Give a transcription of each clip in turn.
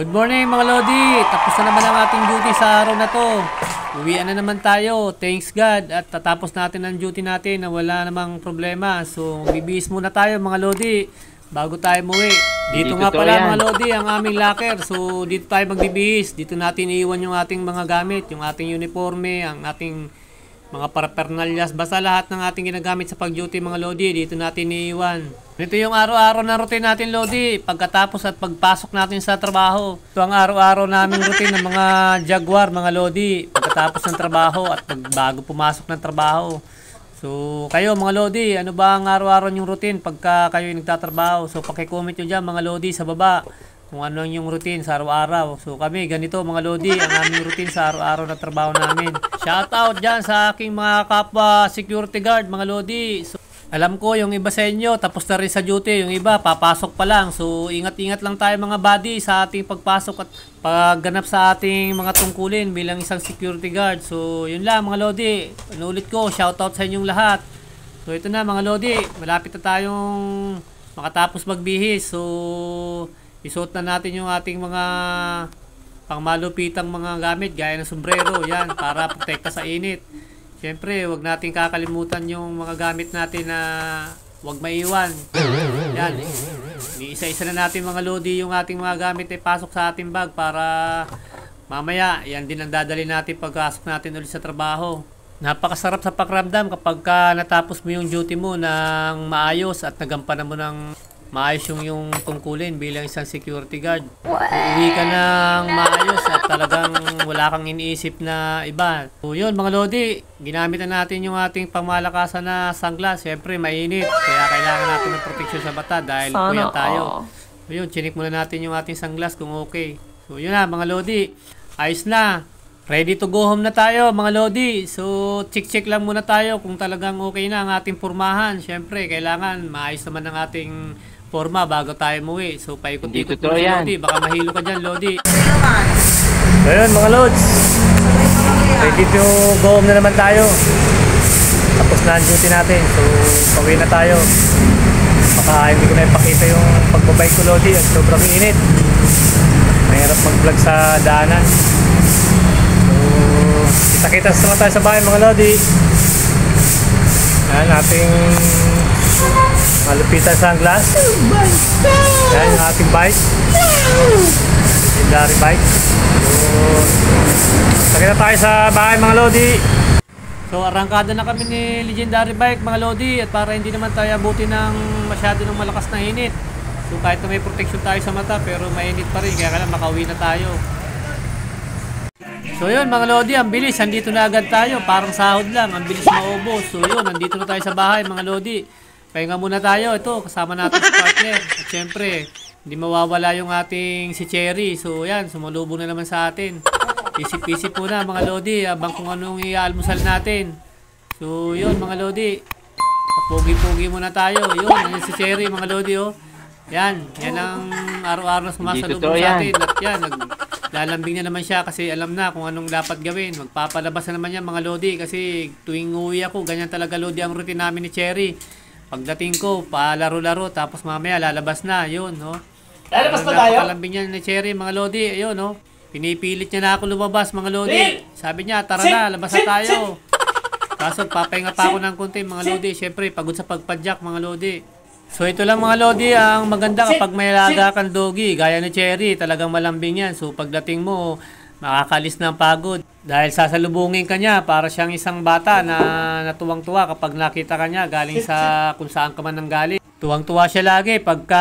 Good morning mga Lodi! Tapos na naman ang ating duty sa araw na to. Uwian na naman tayo, thanks God. At tatapos natin ang duty natin na wala namang problema. So bibihis muna tayo mga Lodi bago tayo muwi. Dito nga pala mga Lodi ang aming locker. So dito tayo magbibihis. Dito natin iiwan yung ating mga gamit, yung ating uniforme, ang ating mga parapernalyas, basta lahat ng ating ginagamit sa pag-duty mga Lodi, dito natin iiwan. Ito yung araw-araw na routine natin Lodi, pagkatapos at pagpasok natin sa trabaho. Ito ang araw-araw naming routine ng mga Jaguar mga Lodi, pagkatapos ng trabaho at bago pumasok ng trabaho. So kayo mga Lodi, ano ba ang araw-araw yung routine pagka kayo nagtatrabaho? So paki-comment nyo dyan mga Lodi sa baba kung ano yung routine sa araw-araw. So kami ganito mga Lodi ang aming routine sa araw-araw na trabaho namin. Shout out dyan sa aking mga kapwa security guard mga Lodi. So, alam ko yung iba sa inyo tapos na rin sa duty, yung iba papasok pa lang. So ingat-ingat lang tayo mga buddy sa ating pagpasok at pagganap sa ating mga tungkulin bilang isang security guard. So yun lang mga Lodi. Ulit ko, shout out sa inyong lahat. So ito na mga Lodi, malapit na tayong makatapos magbihis. So isuot na natin yung ating mga pangmalupitang mga gamit gaya ng sombrero, yan, para protekta sa init. Siyempre, wag natin kakalimutan yung mga gamit natin na wag maiwan. Yan, isa-isa na natin mga Lodi yung ating mga gamit ay pasok sa ating bag para mamaya, yan din ang dadali natin pagpasok natin ulit sa trabaho. Napakasarap sa pakiramdam kapag natapos mo yung duty mo ng maayos at nagampanan mo ng maayos yung tungkulin bilang isang security guard. Uuwi ka ng maayos at talagang wala kang iniisip na iba. So yun mga Lodi, ginamit na natin yung ating pangmalakasan na sunglass. Siyempre mainit, kaya kailangan natin ng protection sa mata dahil puyat tayo. So yun, chinik muna natin yung ating sunglass kung okay. So yun na mga Lodi, ayos na. Ready to go home na tayo mga Lodi. So check lang muna tayo kung talagang okay na ang ating pormahan. Siyempre kailangan maayos naman ang ating forma bago tayo muwi. So paikot-ikot mo si Lodi, baka mahilo ka dyan Lodi. So yun mga Lods, ready to go home na naman tayo. Tapos na ang duty natin. So pauwi na tayo. Baka hindi ko na ipakita yung pagbabike ko Lodi at sobrang init. Mahirap mag-vlog sa daanan. So kita-kita naman tayo sa bahay mga Lodi. Yan ating malupitan sunglass. Yan yung ating bike, legendary bike. So sakita tayo sa bahay mga Lodi. So arangkada na kami ni legendary bike mga Lodi. At para hindi naman tayo abuti ng masyado ng malakas na init, so kahit na may protection tayo sa mata pero mainit pa rin, kaya kailangan makauwi na tayo. So yun mga Lodi, ang bilis, andito na agad tayo, parang sahod lang, ang bilis maubos. So yun, nandito na tayo sa bahay mga Lodi. Pahinga muna tayo, ito kasama natin si partner. At syempre, hindi mawawala yung ating si Cherry. So yan, sumalubong na naman sa atin. Isip-isip muna mga Lodi, abang kung anong i-almusal natin. So yun mga Lodi, pogi-pogi muna tayo. Yun, yan si Cherry mga Lodi oh. Yan ang araw-araw na sumasalubong sa atin. At yan, lalambing na naman siya kasi alam na kung anong dapat gawin. Magpapalabas na naman yan mga Lodi kasi tuwing uwi ako, ganyan talaga Lodi ang routine namin ni Cherry. Pagdating ko, palaro-laro, tapos mamaya lalabas na, yun, no? Lalabas na tayo? Palambing niya ni Cherry, mga Lodi, yun, no? Pinipilit niya na ako lumabas, mga Lodi. Sabi niya, tara na, labas na tayo. Kaso, papahinga pa ako ng konti, mga Lodi. Siyempre, pagod sa pagpadyak, mga Lodi. So, ito lang, mga Lodi, ang maganda kapag may alaga kang doggy, gaya ni Cherry, talagang malambing yan. So, pagdating mo, makakalis ng pagod. Dahil sasalubungin ka niya para siyang isang bata na natuwang-tuwa kapag nakita ka niya galing sa kung saan ka man nanggaling. Tuwang-tuwa siya lagi pagka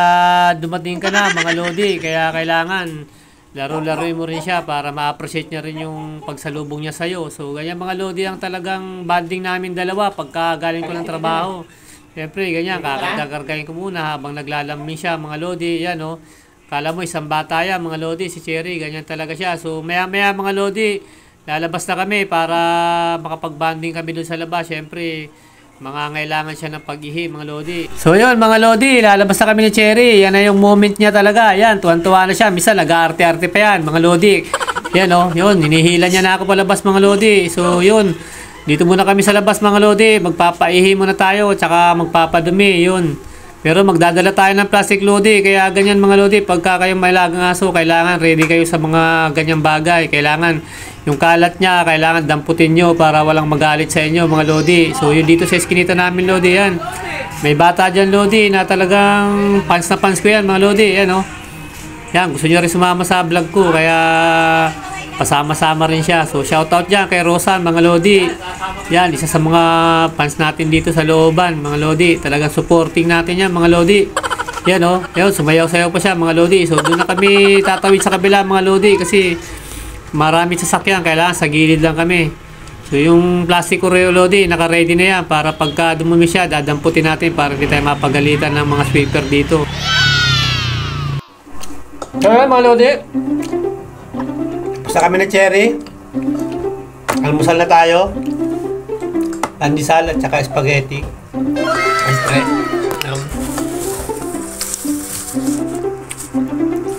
dumating ka na mga Lodi. Kaya kailangan laro-laroin mo rin siya para ma-appreciate niya rin yung pagsalubong niya sa'yo. So ganyan mga Lodi ang talagang bonding namin dalawa pagka galing ko ng trabaho. Siyempre ganyan, kakargahin ko muna habang naglalambing siya mga Lodi. Yan o. Kala mo isang bata yan mga Lodi, si Cherry, ganyan talaga siya. So maya-maya mga Lodi, lalabas na kami para makapag-bonding kami doon sa labas. Siyempre, mangangailangan siya ng pag-ihi mga Lodi. So yun mga Lodi, lalabas na kami ni Cherry. Yan na yung moment niya talaga. Yan, tuwan-tuwa na siya. Misa nag-arte-arte pa yan mga Lodi. Yan o, yun, hinihila niya na ako palabas mga Lodi. So yun, dito muna kami sa labas mga Lodi. Magpapaihi muna tayo, tsaka magpapadumi, yun. Pero magdadala tayo ng plastic Lodi, kaya ganyan mga Lodi, pagka kayo may lagang aso, kailangan ready kayo sa mga ganyang bagay. Kailangan yung kalat niya, kailangan damputin nyo para walang magalit sa inyo mga Lodi. So yun dito sa eskinita namin Lodi, yan. May bata dyan Lodi na talagang pants na pants ko yan mga Lodi, yan oh. Yan, gusto nyo rin sumama sa vlog ko, kaya pasama-sama rin siya. So shoutout dyan kay Rosan mga Lodi. Yan, isa sa mga fans natin dito sa looban mga Lodi. Talagang supporting natin yan mga Lodi. Yan oh, yun, sumayaw-sayaw pa siya mga Lodi. So doon na kami tatawid sa kabila mga Lodi kasi marami sasakyan, kailangan sa gilid lang kami. So yung plastic Oreo Lodi, naka-ready na yan para pagka dumumi siya, dadamputin natin para hindi tayo mapagalitan ng mga sweeper dito. Kaya mga Lodi, basta kami na cherry. Almusal na tayo. Pandesal at saka spaghetti. Siyempre.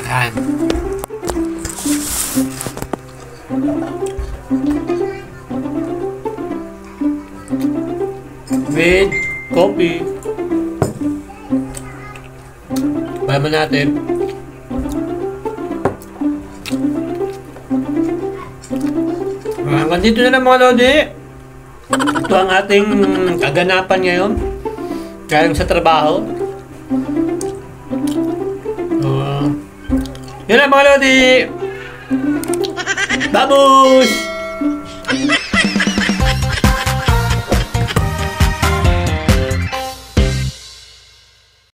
Ayan. With coffee. Bayaman natin. Hanggang dito na lang mga Lodi. Ito ang ating kaganapan ngayon. Galing sa trabaho. Yun lang mga Lodi. Babush!